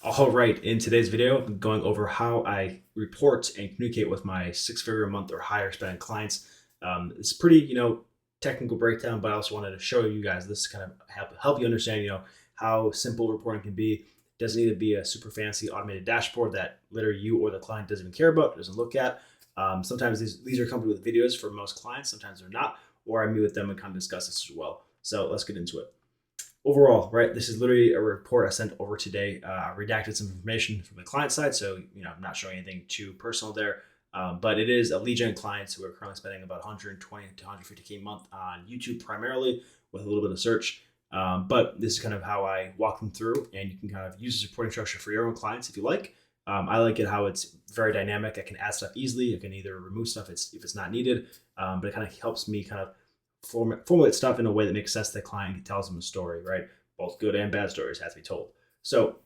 All right, in today's video, I'm going over how I report and communicate with my six-figure a month or higher spending clients. It's pretty, technical breakdown, but I also wanted to show you guys this to kind of help you understand, how simple reporting can be. It doesn't need to be a super fancy automated dashboard that literally you or the client doesn't even care about, doesn't look at. Sometimes these are accompanied with videos for most clients, sometimes they're not, or I meet with them and kind of discuss this as well. So let's get into it. Overall, right, this is literally a report I sent over today. I redacted some information from the client side, so I'm not showing anything too personal there. But it is a lead gen clients who are currently spending about 120 to 150K a month on YouTube primarily, with a little bit of search. But this is kind of how I walk them through, and you can kind of use this reporting structure for your own clients if you like. I like it how it's very dynamic. I can add stuff easily. I can either remove stuff if it's not needed, but it kind of helps me kind of formulate stuff in a way that makes sense to the client and tells them a story, right? Both good and bad stories have to be told. So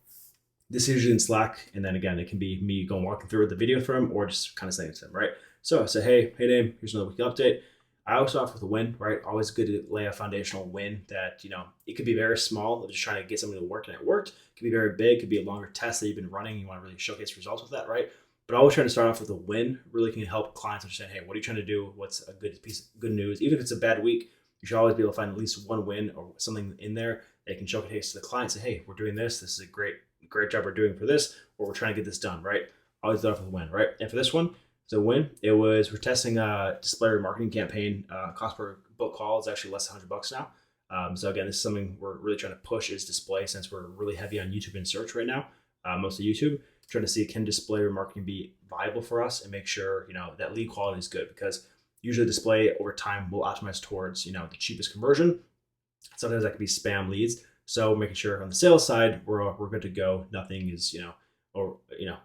this is usually in Slack, and then again, it can be me going walking through the video for them or just kind of saying it to them, right? So I say, hey Dame, here's another weekly update. I always start off with a win, right? Always good to lay a foundational win that, it could be very small, just trying to get something to work and it worked. It could be very big, it could be a longer test that you've been running. You want to really showcase results with that, right? But always trying to start off with a win really can help clients understand, hey, what are you trying to do? What's a good piece of good news? Even if it's a bad week, you should always be able to find at least one win or something in there that you can showcase to the client. Say, hey, we're doing this. This is a great job we're doing for this, or we're trying to get this done, right? Always start off with a win, right? And for this one, it's a win. We're testing a display remarketing campaign. Cost per book call is actually less than $100 now. So again, this is something we're really trying to push is display, since we're really heavy on YouTube and search right now, mostly YouTube. Trying to see, can display remarketing be viable for us and make sure that lead quality is good, because usually display over time will optimize towards the cheapest conversion. Sometimes that could be spam leads. So making sure on the sales side we're good to go. Nothing is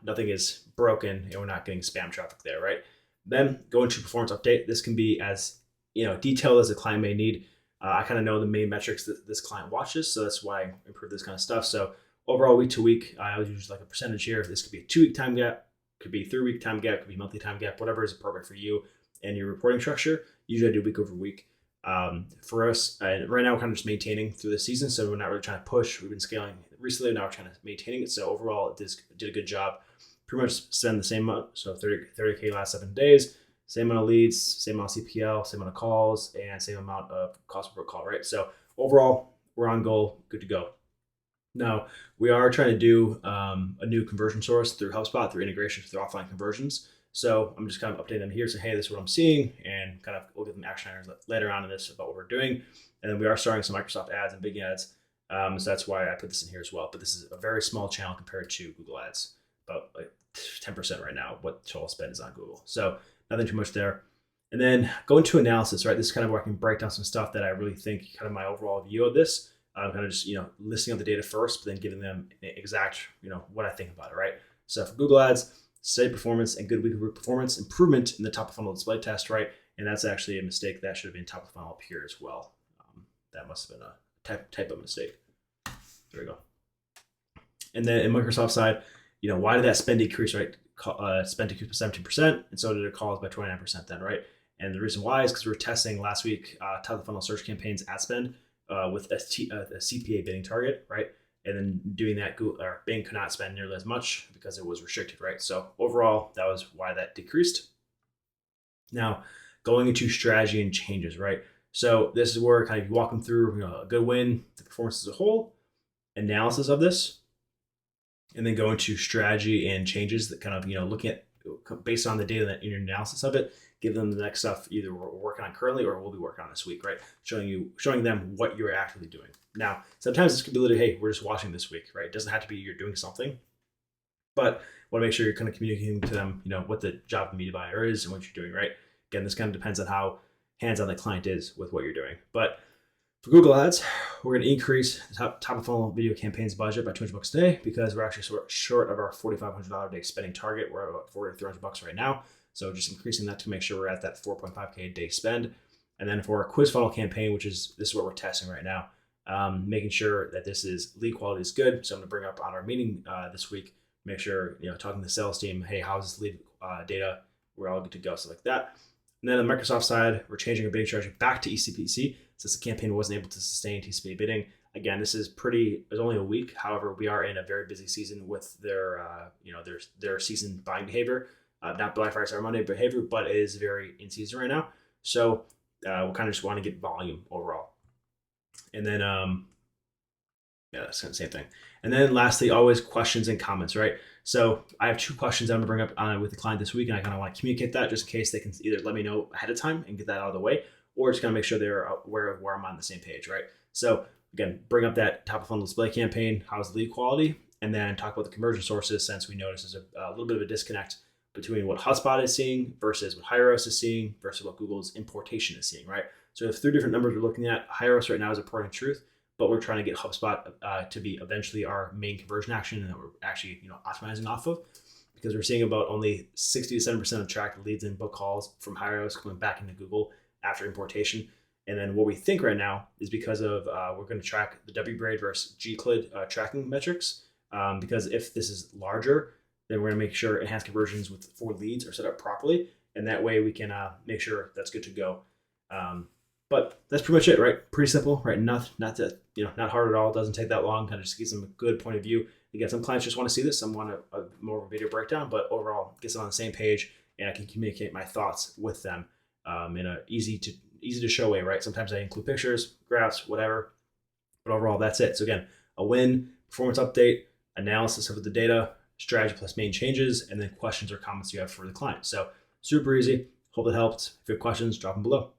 nothing is broken and we're not getting spam traffic there, right? Then going to performance update. This can be as detailed as the client may need. I kind of know the main metrics that this client watches, so that's why I improve this kind of stuff. So overall, week to week, I always use like a percentage here. This could be a 2-week time gap, could be a 3-week time gap, could be monthly time gap, whatever is appropriate for you and your reporting structure. Usually I do week over week. For us, right now we're kind of just maintaining through the season, so we're not really trying to push. We've been scaling recently, now we're trying to maintaining it. So overall, it did a good job. Pretty much spend the same amount, so 30K last 7 days, same amount of leads, same amount of CPL, same amount of calls, and same amount of cost per call, right? So overall, we're on goal, good to go. Now, we are trying to do a new conversion source through HubSpot, through integrations, through offline conversions. So I'm just kind of updating them here, saying, hey, this is what I'm seeing, and kind of we'll give them action items later on in this about what we're doing. And then we are starting some Microsoft ads and big ads. So that's why I put this in here as well. But this is a very small channel compared to Google Ads, about like 10% right now, what total spend is on Google. So nothing too much there. And then going to analysis, right? This is kind of where I can break down some stuff that I really think kind of my overall view of this. Kind of just, listing out the data first, but then giving them exact, what I think about it, right? So for Google Ads, steady performance and good weekly performance improvement in the top of funnel display test, right? And that's actually a mistake. That should have been top of funnel up here as well. That must have been a type of mistake. There we go. And then in Microsoft side, why did that spend decrease, right? Spend decreased by 17%, and so did it calls by 29% then, right? And the reason why is because we were testing last week top of funnel search campaigns ad spend with a CPA bidding target, right? And then doing that, Google or Bing could not spend nearly as much because it was restricted, right? So overall, that was why that decreased. Now, going into strategy and changes, right? So this is where kind of you walk them through a good win, the performance as a whole, analysis of this, and then go into strategy and changes that kind of looking at based on the data that in your analysis of it, give them the next stuff either we're working on currently or we'll be working on this week, right? Showing them what you're actively doing. Now, sometimes this could be literally, hey, we're just watching this week, right? It doesn't have to be you're doing something, but want to make sure you're kind of communicating to them, what the job of the media buyer is and what you're doing, right? Again, this kind of depends on how hands-on the client is with what you're doing. But for Google Ads, we're going to increase the top of funnel video campaigns budget by $200 a day because we're actually short of our $4,500 a day spending target. We're at about $4,300 right now. So just increasing that to make sure we're at that 4.5K a day spend. And then for our quiz funnel campaign, this is what we're testing right now, making sure that this is lead quality is good. So I'm going to bring up on our meeting this week, make sure, talking to the sales team, hey, how's this lead data? We're all good to go, stuff like that. And then on the Microsoft side, we're changing our bidding strategy back to ECPC since the campaign wasn't able to sustain TCPA bidding. Again, this is it's only a week. However, we are in a very busy season with their season buying behavior, not Black Friday, Cyber Monday behavior, but it is very in season right now. So we'll kind of just want to get volume overall. And then, yeah, that's the same thing. And then lastly, always questions and comments, right? So I have 2 questions I'm gonna bring up with the client this week, and I kind of want to communicate that just in case they can either let me know ahead of time and get that out of the way, or just gonna make sure they're aware of where I'm on the same page, right? So again, bring up that top of funnel display campaign, how's the lead quality, and then talk about the conversion sources, since we notice there's a little bit of a disconnect between what HubSpot is seeing versus what HireUs is seeing versus what Google's importation is seeing, right? So we have 3 different numbers we're looking at. HireUs right now is reporting truth, but we're trying to get HubSpot to be eventually our main conversion action, and that we're actually optimizing off of, because we're seeing about only 60 to 7% of tracked leads and book calls from HireUs coming back into Google after importation. And then what we think right now is because of we're going to track the WBraid versus GCLID tracking metrics, because if this is larger, then we're going to make sure enhanced conversions for leads are set up properly, and that way we can make sure that's good to go. But that's pretty much it, right? Pretty simple, right? Not hard at all. It doesn't take that long. Kind of just gives them a good point of view. Again, some clients just want to see this. Some want more of a video breakdown, but overall, gets them on the same page, and I can communicate my thoughts with them in a easy to show way, right? Sometimes I include pictures, graphs, whatever, but overall, that's it. So again, a win, performance update, analysis of the data, strategy plus main changes, and then questions or comments you have for the client. So super easy. Hope it helped. If you have questions, drop them below.